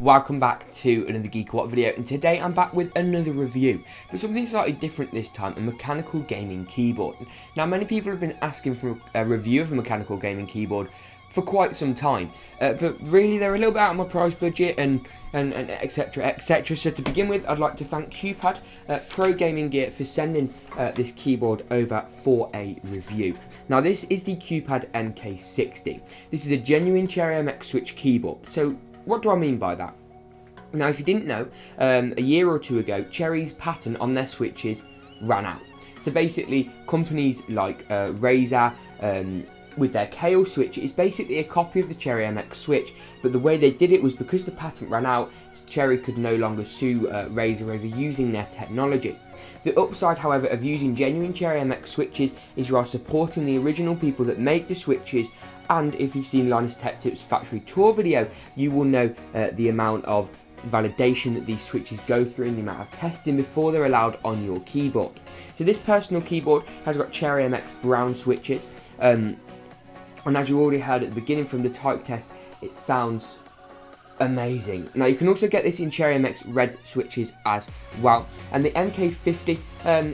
Welcome back to another GeekaWhat video, and today I'm back with another review, but something slightly different this time, a mechanical gaming keyboard. Now, many people have been asking for a review of a mechanical gaming keyboard for quite some time, but really they're a little bit out of my price budget and etc, etc. So to begin with, I'd like to thank QPAD Pro Gaming Gear for sending this keyboard over for a review. Now, this is the QPAD MK-50. This is a genuine Cherry MX switch keyboard. So what do I mean by that? Now, if you didn't know, a year or two ago, Cherry's patent on their switches ran out. So basically, companies like Razer, with their Kale switch, is basically a copy of the Cherry MX switch, but the way they did it was because the patent ran out, Cherry could no longer sue Razer over using their technology. The upside, however, of using genuine Cherry MX switches is you are supporting the original people that make the switches, and if you've seen Linus Tech Tips factory tour video, you will know the amount of validation that these switches go through and the amount of testing before they're allowed on your keyboard. So this personal keyboard has got Cherry MX brown switches, and as you already heard at the beginning from the type test, it sounds amazing. Now, you can also get this in Cherry MX red switches as well, and the MK-50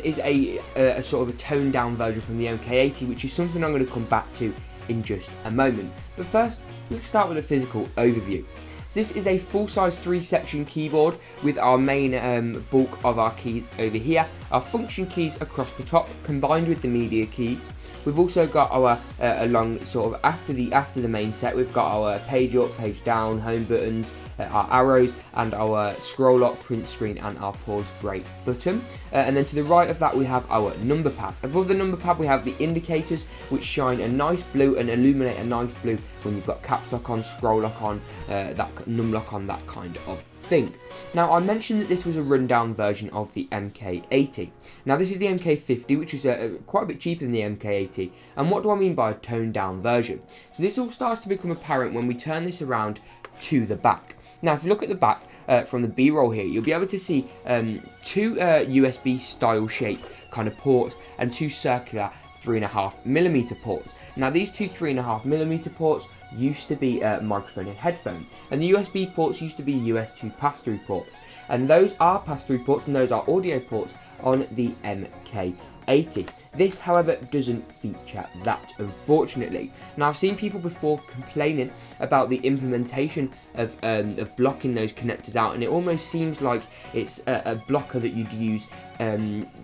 is a sort of a toned down version from the MK-80, which is something I'm going to come back to in just a moment. But first, let's start with a physical overview. This is a full-size 3-section keyboard with our main bulk of our keys over here, our function keys across the top combined with the media keys. We've also got our along sort of after the main set, we've got our page up, page down, home buttons, our arrows, and our scroll lock, print screen, and our pause break button. And then to the right of that, we have our number pad. Above the number pad, we have the indicators, which shine a nice blue and illuminate a nice blue when you've got caps lock on, scroll lock on, that num lock on, that kind of thing. Now, I mentioned that this was a rundown version of the MK-80. Now, this is the MK-50, which is quite a bit cheaper than the MK-80. And what do I mean by a toned down version? So this all starts to become apparent when we turn this around to the back. Now, if you look at the back from the B-roll here, you'll be able to see two USB style shape kind of ports and two circular 3.5mm ports. Now, these two 3.5mm ports used to be microphone and headphone, and the USB ports used to be US 2 pass-through ports, and those are pass-through ports and those are audio ports on the MK-80. This, however, doesn't feature that, unfortunately. Now, I've seen people before complaining about the implementation of blocking those connectors out, and it almost seems like it's a blocker that you'd use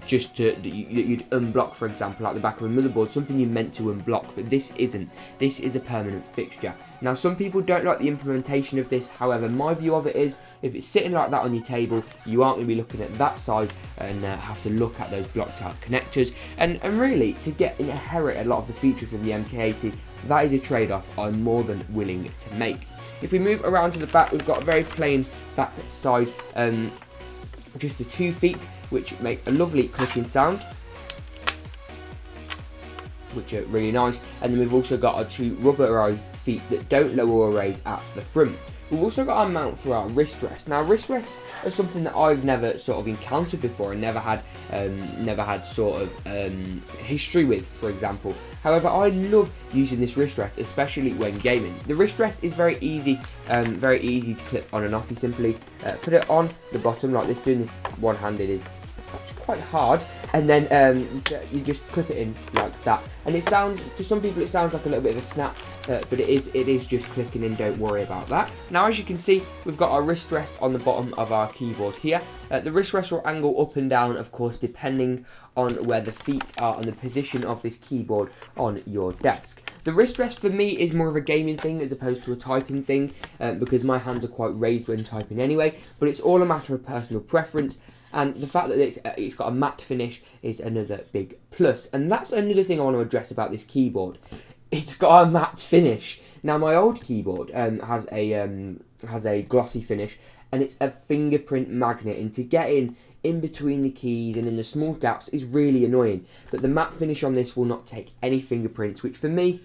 just to that you'd unblock, for example, like the back of a motherboard, something you're meant to unblock, but this isn't. This is a permanent fixture. Now, some people don't like the implementation of this. However, my view of it is, if it's sitting like that on your table, you aren't going to be looking at that side and have to look at those blocked out connectors. And really, to inherit a lot of the features from the MK-80, that is a trade-off I'm more than willing to make. If we move around to the back, we've got a very plain back side, just the 2 feet, which make a lovely clicking sound, which are really nice. And then we've also got our 2 rubberized feet that don't lower or raise at the front. We've also got our mount for our wrist rest. Now, wrist rests are something that I've never sort of encountered before and never had sort of history with, for example. However, I love using this wrist rest, especially when gaming. The wrist rest is very easy to clip on and off. You simply put it on the bottom like this. Doing this one-handed is quite hard, and then you just clip it in like that, and it sounds, to some people it sounds like a little bit of a snap, but it is just clicking in. Don't worry about that. Now, as you can see, we've got our wrist rest on the bottom of our keyboard here. The wrist rest will angle up and down, of course, depending on where the feet are and the position of this keyboard on your desk. The wrist rest for me is more of a gaming thing as opposed to a typing thing, because my hands are quite raised when typing anyway, but it's all a matter of personal preference. And the fact that it's got a matte finish is another big plus. And that's another thing I want to address about this keyboard. It's got a matte finish. Now, my old keyboard has a glossy finish, and it's a fingerprint magnet. And to get in between the keys and in the small gaps is really annoying. But the matte finish on this will not take any fingerprints, which for me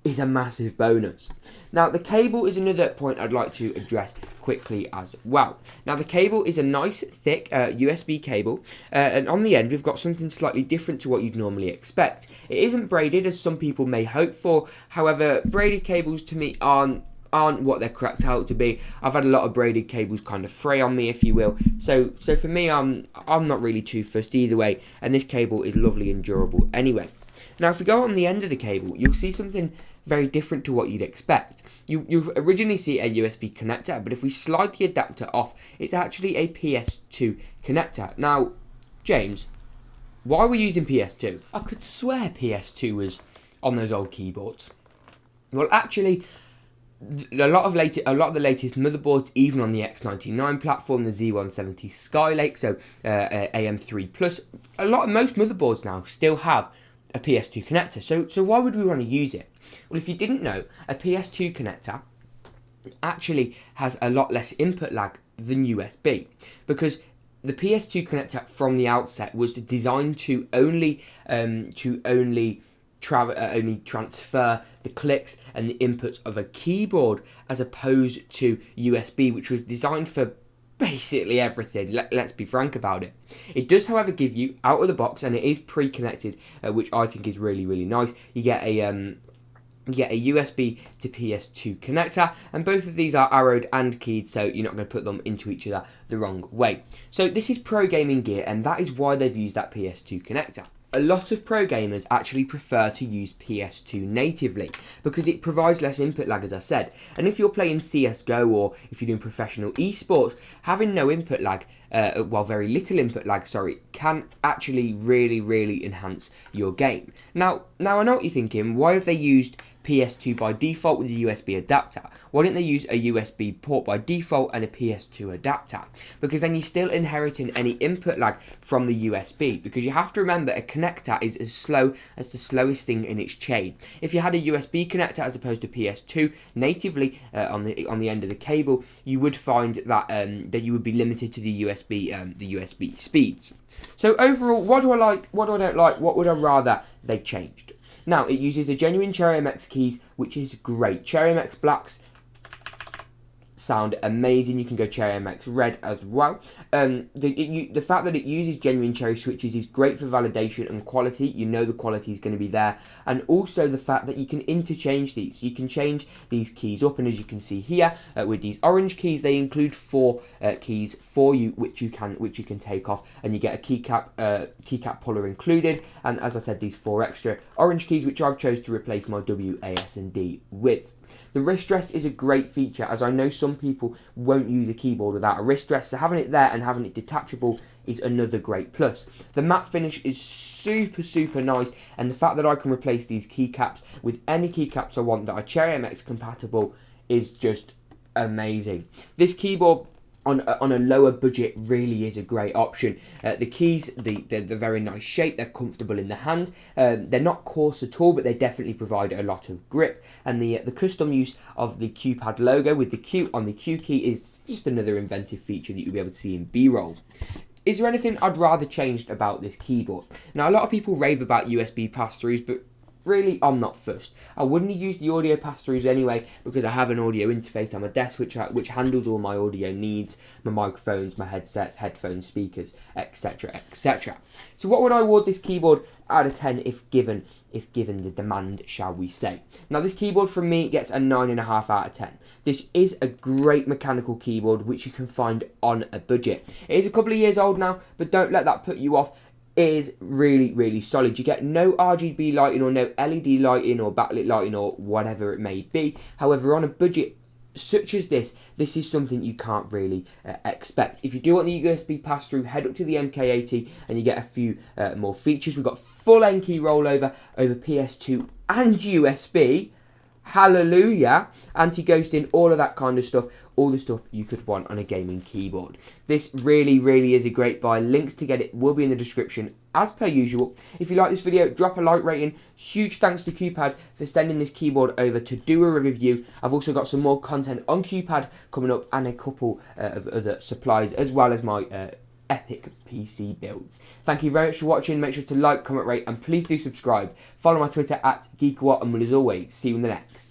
is a massive bonus. Now, the cable is another point I'd like to address quickly as well. Now, the cable is a nice thick USB cable, and on the end we've got something slightly different to what you'd normally expect. It isn't braided as some people may hope for. However, braided cables to me aren't aren't what they're cracked out to be. I've had a lot of braided cables kind of fray on me, if you will. So for me, I'm not really too fussed either way, and this cable is lovely and durable anyway. Now, if we go on the end of the cable, you'll see something very different to what you'd expect. You'll originally see a USB connector, but if we slide the adapter off, it's actually a PS2 connector. Now, James, why are we using PS2? I could swear PS2 was on those old keyboards. Well, actually, a lot of the latest motherboards, even on the X99 platform, the Z170 Skylake, so AM3 Plus, most motherboards now still have a PS2 connector. So why would we want to use it? Well, if you didn't know, a PS2 connector actually has a lot less input lag than USB, because the PS2 connector from the outset was designed to only transfer the clicks and the inputs of a keyboard, as opposed to USB, which was designed for basically everything. Let's be frank about it. It does, however, give you out of the box, and it is pre-connected, which I think is really, really nice. You get a USB to PS2 connector, and both of these are arrowed and keyed, so you're not going to put them into each other the wrong way. So this is pro gaming gear, and that is why they've used that PS2 connector. A lot of pro gamers actually prefer to use PS2 natively because it provides less input lag, as I said. And if you're playing CSGO or if you're doing professional esports, having no input lag, very little input lag, can actually really, really enhance your game. Now I know what you're thinking. Why have they used PS2 by default with a USB adapter? Why didn't they use a USB port by default and a PS2 adapter? Because then you're still inheriting any input lag from the USB, because you have to remember a connector is as slow as the slowest thing in its chain. If you had a USB connector as opposed to PS2 natively on the end of the cable, you would find that you would be limited to the USB speeds. So overall, what do I like, what do I don't like, what would I rather they changed? Now, it uses the genuine Cherry MX keys, which is great. Cherry MX Blacks sound amazing. You can go Cherry MX Red as well. The fact that it uses genuine Cherry switches is great for validation and quality. You know the quality is going to be there. And also the fact that you can interchange these. You can change these keys up, and as you can see here, with these orange keys, they include 4 keys for you, which you can take off, and you get a keycap puller included. And as I said, these 4 extra orange keys, which I've chose to replace my W, A, S, and D with. The wrist rest is a great feature, as I know some people won't use a keyboard without a wrist rest, so having it there and having it detachable is another great plus. The matte finish is super, super nice, and the fact that I can replace these keycaps with any keycaps I want that are Cherry MX compatible is just amazing. This keyboard on a lower budget really is a great option. The keys, they're very nice shape, they're comfortable in the hand, they're not coarse at all, but they definitely provide a lot of grip, and the custom use of the QPAD logo with the Q on the Q key is just another inventive feature that you'll be able to see in B-roll. Is there anything I'd rather changed about this keyboard? Now, a lot of people rave about USB pass-throughs, but really, I'm not fussed. I wouldn't use the audio pass-throughs anyway, because I have an audio interface on my desk which handles all my audio needs, my microphones, my headsets, headphones, speakers, etc, etc. So what would I award this keyboard out of 10 if given the demand, shall we say? Now, this keyboard from me gets a 9.5 out of 10. This is a great mechanical keyboard which you can find on a budget. It is a couple of years old now, but don't let that put you off. Is really, really solid. You get no RGB lighting or no LED lighting or backlit lighting or whatever it may be. However, on a budget such as this is something you can't really expect. If you do want the USB pass-through, head up to the MK-50 and you get a few more features. We've got full N-key rollover over PS2 and USB. Hallelujah. Anti-ghosting, all of that kind of stuff. All the stuff you could want on a gaming keyboard. This really, really is a great buy. Links to get it will be in the description as per usual. If you like this video, drop a like rating. Huge thanks to QPAD for sending this keyboard over to do a review. I've also got some more content on QPAD coming up, and a couple of other supplies, as well as my epic PC builds. Thank you very much for watching. Make sure to like, comment, rate, and please do subscribe. Follow my Twitter at GeekaWhat, and we'll, as always, see you in the next.